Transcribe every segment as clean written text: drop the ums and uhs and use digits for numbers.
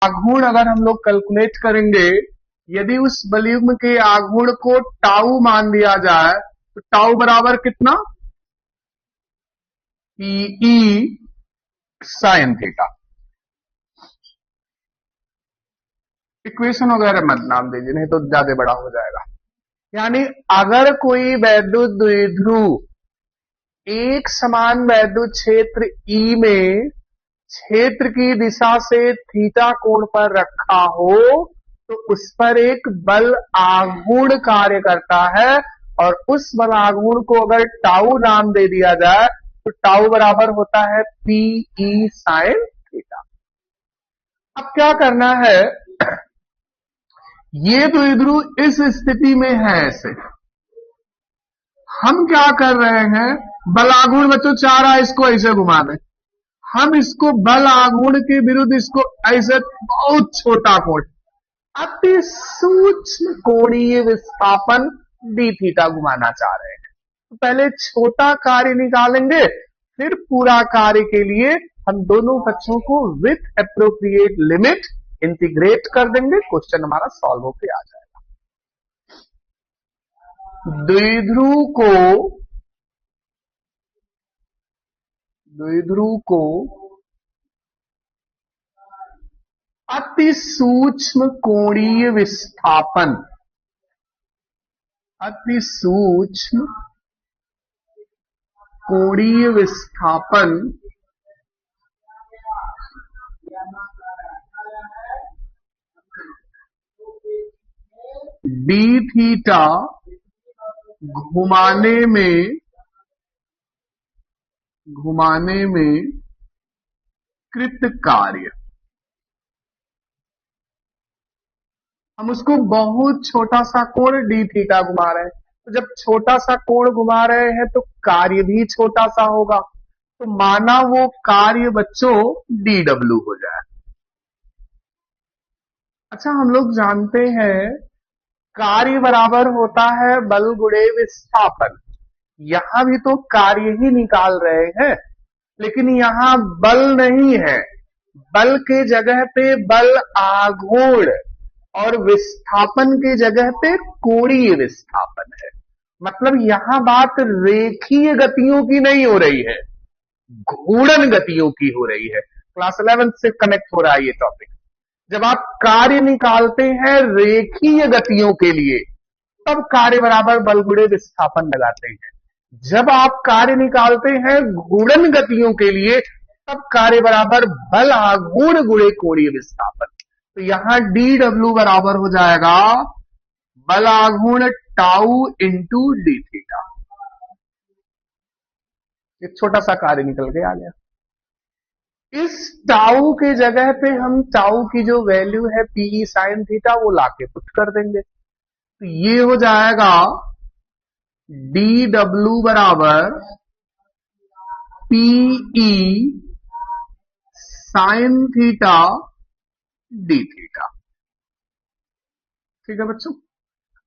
आघूर्ण अगर हम लोग कैलकुलेट करेंगे, यदि उस बलयुग्म के आघूर्ण को टाउ मान दिया जाए तो टाउ बराबर कितना, ई साइन थीटा। इक्वेशन वगैरह मत नाम दीजिए, नहीं तो ज्यादा बड़ा हो जाएगा। यानी अगर कोई वैद्युत द्विध्रुव एक समान वैद्युत क्षेत्र ई में क्षेत्र की दिशा से थीटा कोण पर रखा हो तो उस पर एक बल आघूर्ण कार्य करता है, और उस बल आघूर्ण को अगर टाउ नाम दे दिया जाए तो टाउ बराबर होता है पी ई साइन थीटा। अब क्या करना है, ये द्विध्रुव इस स्थिति में है ऐसे, हम क्या कर रहे हैं, बल आघूर्ण बच्चों चाह रहा है इसको ऐसे घुमा दें, हम इसको बल आघूर्ण के विरुद्ध इसको ऐसे बहुत छोटा कोण, अति सूक्ष्म कोणीय विस्थापन डी थीटा घुमाना चाह रहे हैं। तो पहले छोटा कार्य निकालेंगे, फिर पूरा कार्य के लिए हम दोनों पक्षों को विथ एप्रोप्रिएट लिमिट इंटीग्रेट कर देंगे, क्वेश्चन हमारा सॉल्व होकर आ जाएगा। द्विध्रुव को अति सूक्ष्म कोणीय विस्थापन, अति सूक्ष्म कोणीय विस्थापन डी थीटा घुमाने में कृत कार्य, हम उसको बहुत छोटा सा कोण डी थीटा घुमा रहे हैं, तो जब छोटा सा कोण घुमा रहे हैं तो कार्य भी छोटा सा होगा, तो माना वो कार्य बच्चों डी डब्ल्यू हो जाए। अच्छा, हम लोग जानते हैं कार्य बराबर होता है बल गुणे विस्थापन, यहां भी तो कार्य ही निकाल रहे हैं, लेकिन यहां बल नहीं है, बल के जगह पे बल आघूर्ण और विस्थापन की जगह पे कोणीय विस्थापन है। मतलब यहां बात रेखीय गतियों की नहीं हो रही है, घूर्णन गतियों की हो रही है। क्लास 11 से कनेक्ट हो रहा है ये टॉपिक। जब आप कार्य निकालते हैं रेखीय गतियों के लिए तब कार्य बराबर बल गुणे विस्थापन लगाते हैं, जब आप कार्य निकालते हैं घूर्णन गतियों के लिए तब कार्य बराबर बल आघूर्ण गुणे कोणीय विस्थापन। तो यहां डी डब्ल्यू बराबर हो जाएगा बल आघूर्ण टाउ इंटू डी थीटा। एक छोटा सा कार्य निकल के आ गया। इस टाउ के जगह पे हम टाउ की जो वैल्यू है पीई साइन थीटा वो लाके पुट कर देंगे, तो ये हो जाएगा डी डब्ल्यू बराबर PE sine theta D theta. ठीक है बच्चों।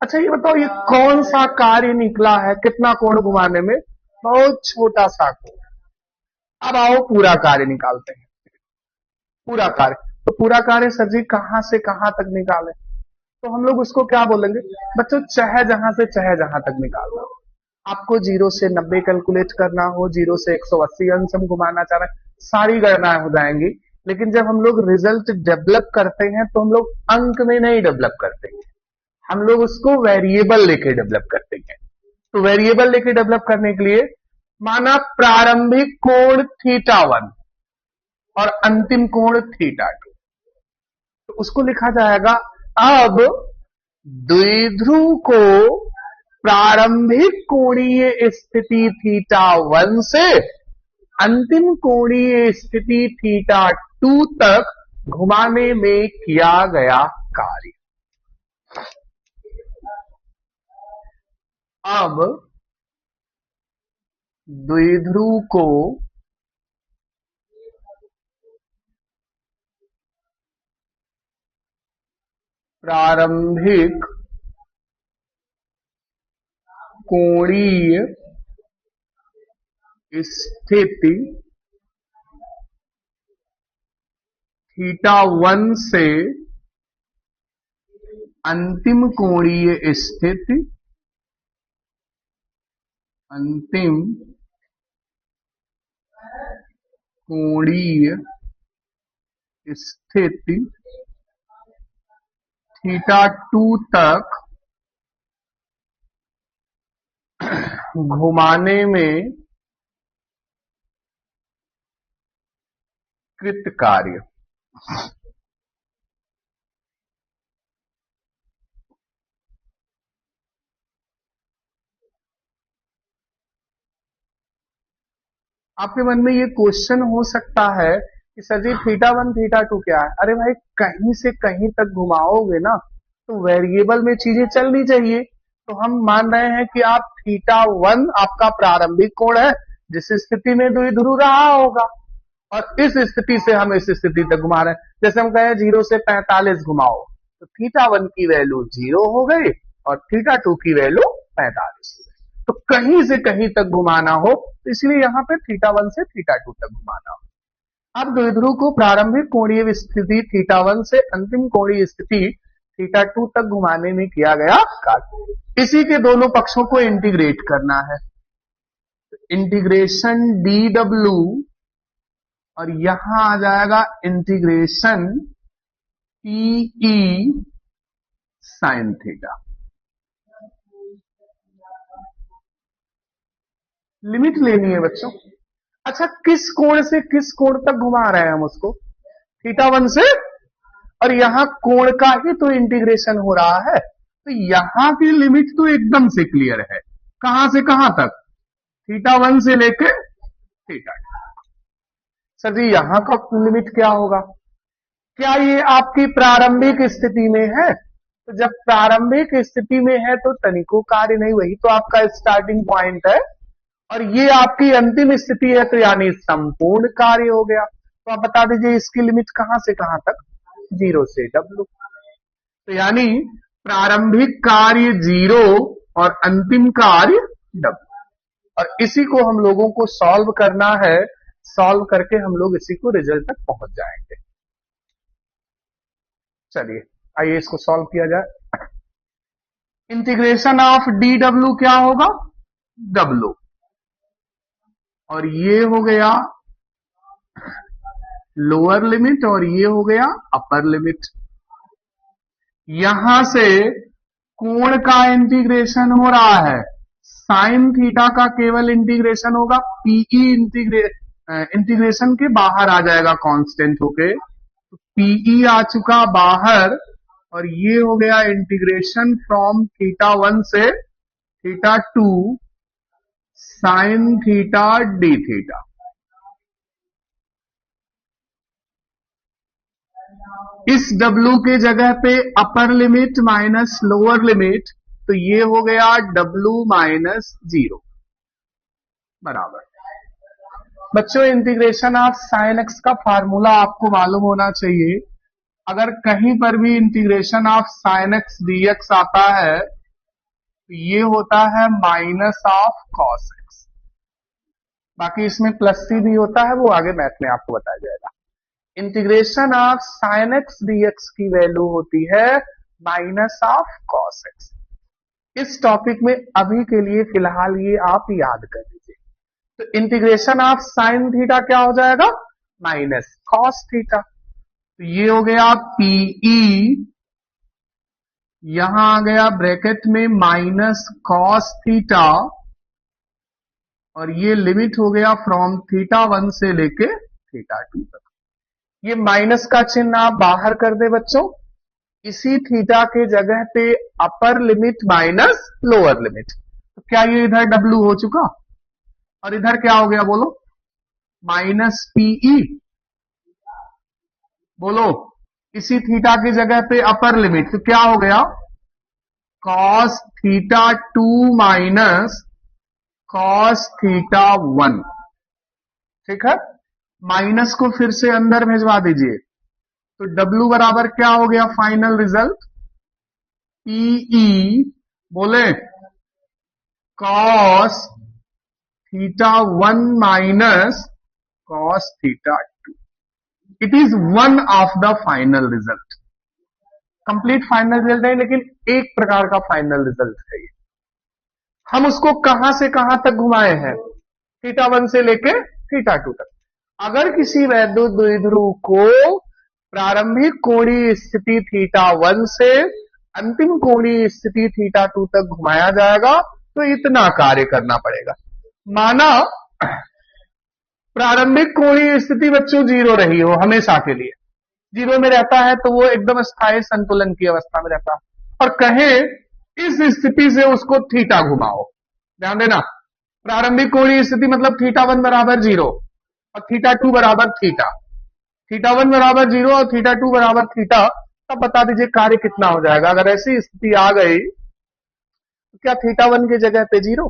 अच्छा ये बताओ, ये कौन सा कार्य निकला है, कितना कोण घुमाने में, बहुत छोटा सा कोण। अब आओ पूरा कार्य निकालते हैं। पूरा कार्य, तो पूरा कार्य सर जी कहां से कहां तक निकाले, तो हम लोग उसको क्या बोलेंगे बच्चों, चाहे जहां से चाहे जहां तक निकालना हो। आपको 0 से 90 कैलकुलेट करना हो, 0 से 180 अंश हम घुमाना चाह रहे हैं, सारी गणनाएं हो जाएंगी। लेकिन जब हम लोग रिजल्ट डेवलप करते हैं तो हम लोग अंक में नहीं डेवलप करते हैं, हम लोग उसको वेरिएबल लेके डेवलप करते हैं। तो वेरिएबल लेके डेवलप करने के लिए माना प्रारंभिक कोण θ1 और अंतिम कोण θ2, तो उसको लिखा जाएगा। अब द्विध्रुव को प्रारंभिक कोणीय स्थिति θ1 से अंतिम कोणीय स्थिति θ2 तक घुमाने में किया गया कार्य। अब द्विध्रुव को प्रारंभिक कोणीय स्थिति थीटा 1 से अंतिम कोणीय स्थिति, अंतिम कोणीय स्थिति थीटा 2 तक घुमाने में कृत कार्य। आपके मन में ये क्वेश्चन हो सकता है कि सर जी थीटा 1 थीटा 2 क्या है? अरे भाई कहीं से कहीं तक घुमाओगे ना तो वेरिएबल में चीजें चलनी चाहिए। तो हम मान रहे हैं कि आप थीटा 1 आपका प्रारंभिक कोण है जिस स्थिति में द्विध्रुव रहा होगा, और इस स्थिति से हम इस स्थिति तक घुमा रहे हैं। जैसे हम कहें 0 से 45 घुमाओ, तो थीटा 1 की वैल्यू 0 हो गई और थीटा 2 की वैल्यू 45। तो कहीं से कहीं तक घुमाना हो, इसलिए यहां पे थीटा 1 से थीटा 2 तक घुमाना हो। अब द्विध्रुव को प्रारंभिक कोणीय स्थिति थीटा 1 से अंतिम कोणीय स्थिति थीटा 2 तक घुमाने में किया गया कार्य। इसी के दोनों पक्षों को इंटीग्रेट करना है। इंटीग्रेशन dw और यहां आ जाएगा integration PE sine theta. Limit लेनी है बच्चों। अच्छा, किस कोण से किस कोण तक घुमा रहे हैं हम उसको? थीटा 1 से, और यहां कोण का ही तो इंटीग्रेशन हो रहा है, तो यहां की लिमिट तो एकदम से क्लियर है। कहां से कहां तक? थीटा 1 से लेके थीटा 2। सर जी यहां का लिमिट क्या होगा? क्या ये आपकी प्रारंभिक स्थिति में है? तो जब प्रारंभिक स्थिति में है तो तनिको कार्य नहीं, वही तो आपका स्टार्टिंग पॉइंट है, और ये आपकी अंतिम स्थिति है, तो यानी संपूर्ण कार्य हो गया। तो आप बता दीजिए इसकी लिमिट कहां से कहां तक? 0 से W। तो यानी प्रारंभिक कार्य 0 और अंतिम कार्य W, और इसी को हम लोगों को सॉल्व करना है। सॉल्व करके हम लोग इसी को रिजल्ट तक पहुंच जाएंगे। चलिए आइए इसको सॉल्व किया जाए। इंटीग्रेशन ऑफ dw क्या होगा? W, और ये हो गया लोअर लिमिट और ये हो गया अपर लिमिट। यहां से कोण का इंटीग्रेशन हो रहा है, साइन थीटा का केवल इंटीग्रेशन होगा, पीई इंटीग्रेशन के बाहर आ जाएगा कांस्टेंट होके, तो पीई आ चुका बाहर, और ये हो गया इंटीग्रेशन फ्रॉम थीटा 1 से theta 2 sign theta D theta. इस W के जगह पे upper limit minus lower limit, तो ये हो गया W माइनस 0 बराबर। बच्चों इंटीग्रेशन ऑफ साइन एक्स का फार्मूला आपको मालूम होना चाहिए। अगर कहीं पर भी integration of sine x dx आता है तो ये होता है माइनस ऑफ कॉस एक्स। बाकी इसमें प्लस सी भी होता है, वो आगे मैथ में आपको बताया जाएगा। Integration of sine x dx की वैल्यू होती है माइनस ऑफ कॉस एक्स। इस टॉपिक में अभी के लिए फिलहाल ये आप याद कर लीजिए। तो इंटीग्रेशन ऑफ साइन थीटा क्या हो जाएगा? Minus cos theta. तो ये हो गया पीई, यहां आ गया ब्रैकेट में माइनस कॉस थीटा, और ये लिमिट हो गया फ्रॉम थीटा 1 से लेके थीटा 2 तक। ये माइनस का चिन्ह आप बाहर कर दे बच्चों। इसी थीटा के जगह पे upper limit minus lower limit, तो क्या ये इधर W हो चुका, और इधर क्या हो गया बोलो? Minus PE. बोलो, इसी थीटा की जगह पे अपर लिमिट, तो क्या हो गया? Cos theta 2 minus cos theta 1। ठीक है, माइनस को फिर से अंदर भेजवा दीजिए, तो W बराबर क्या हो गया फाइनल रिजल्ट? पीई बोले cos theta 1 minus cos theta 2। It is one of the final result. Complete final result नहीं, लेकिन एक प्रकार का फाइनल रिजल्ट है ये। हम उसको कहां से कहां तक घुमाए हैं, θ1 से लेके θ2 तक। अगर किसी वैद्युत द्विध्रुव को प्रारंभिक कोणीय स्थिति θ1 से अंतिम कोणीय स्थिति θ2 तक घुमाया जाएगा तो इतना कार्य करना पड़ेगा। माना प्रारंभिक कोणीय स्थिति बच्चों 0 रही हो, हमेशा के लिए 0 में रहता है, तो वो एकदम स्थायी संतुलन की अवस्था में रहता है। और कहें इस स्थिति से उसको थीटा घुमाओ, ध्यान देना, प्रारंभिक कोणीय स्थिति मतलब θ1 बराबर 0 और θ2 बराबर थीटा, θ1 बराबर 0 और θ2 बराबर थीटा। तब बता दीजिए कार्य कितना हो जाएगा। अगर ऐसी स्थिति आ गई तो क्या θ1 की जगह पे 0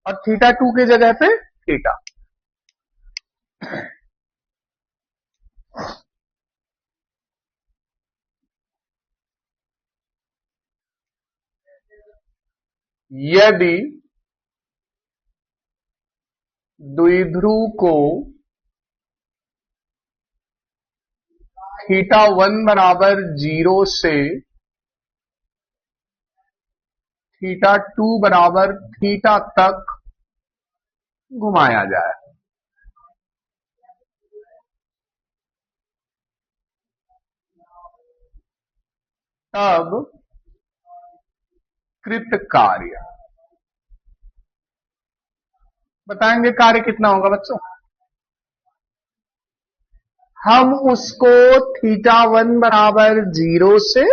और θ2 की जगह पे थीटा। यदि द्विध्रुव को θ1 बराबर 0 से θ2 बराबर थीटा तक घुमाया जाए, तब कृत कार्य बताएंगे। कार्य कितना होगा बच्चों? हम उसको θ1 बराबर 0 से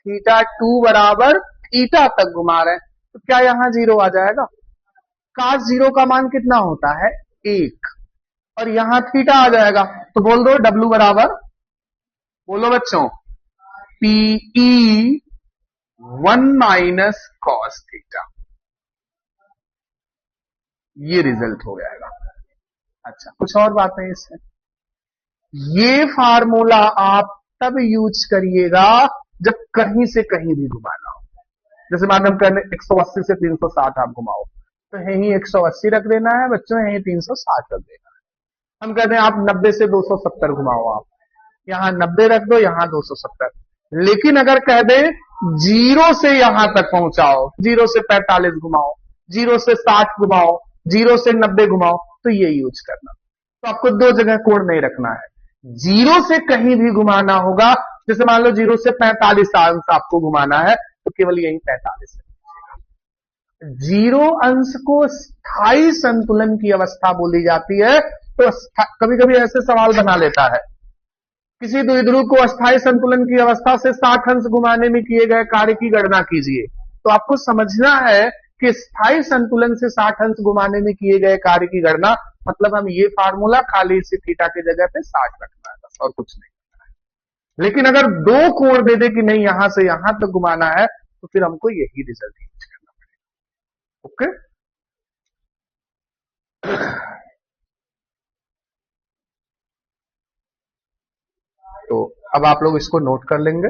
θ2 बराबर थीटा तक घुमा रहे हैं, तो क्या यहां 0 आ जाएगा? cos 0 का मान कितना होता है? 1, और यहां थीटा आ जाएगा। तो बोल दो W बराबर, बोलो बच्चों, PE 1 माइनस कॉस थीटा। ये रिजल्ट हो जाएगा। अच्छा, कुछ और बातें इसमें। ये फार्मूला आप तब यूज करिएगा जब कहीं से कहीं भी घुमाना हो। जैसे मान हम कहने 180 से 360 आप घुमाओ, तो यही 180 रख देना है बच्चों, यही 360 रख देना है। हम कहते हैं आप 90 से 270 घुमाओ, आप यहां 90 रख दो, यहां 270। लेकिन अगर कह दे 0 से यहां तक पहुंचाओ, 0 से 45 घुमाओ, 0 से 60 घुमाओ, 0 से 90 घुमाओ, तो ये यूज करना। तो आपको दो जगह कोण नहीं रखना है। 0 से कहीं भी घुमाना होगा, जैसे मान लो 0 से 45 अंश आपको घुमाना है, तो केवल यही 45 है। 0 अंश को स्थायी संतुलन की अवस्था बोली जाती है। तो कभी कभी ऐसे सवाल बना लेता है, किसी द्विध्रुव को अस्थायी संतुलन की अवस्था से 60 अंश घुमाने में किए गए कार्य की गणना कीजिए। तो आपको समझना है कि स्थायी संतुलन से 60 अंश घुमाने में किए गए कार्य की गणना, मतलब हम ये फार्मूला खाली इसी थीटा की जगह पे 60 रखना है बस, और कुछ नहीं करना है। लेकिन अगर दो कोण दे दे कि नहीं यहां से यहां तक घुमाना है, तो फिर हमको यही रिजल्ट यूज करना पड़ेगा। ओके, तो अब आप लोग इसको नोट कर लेंगे।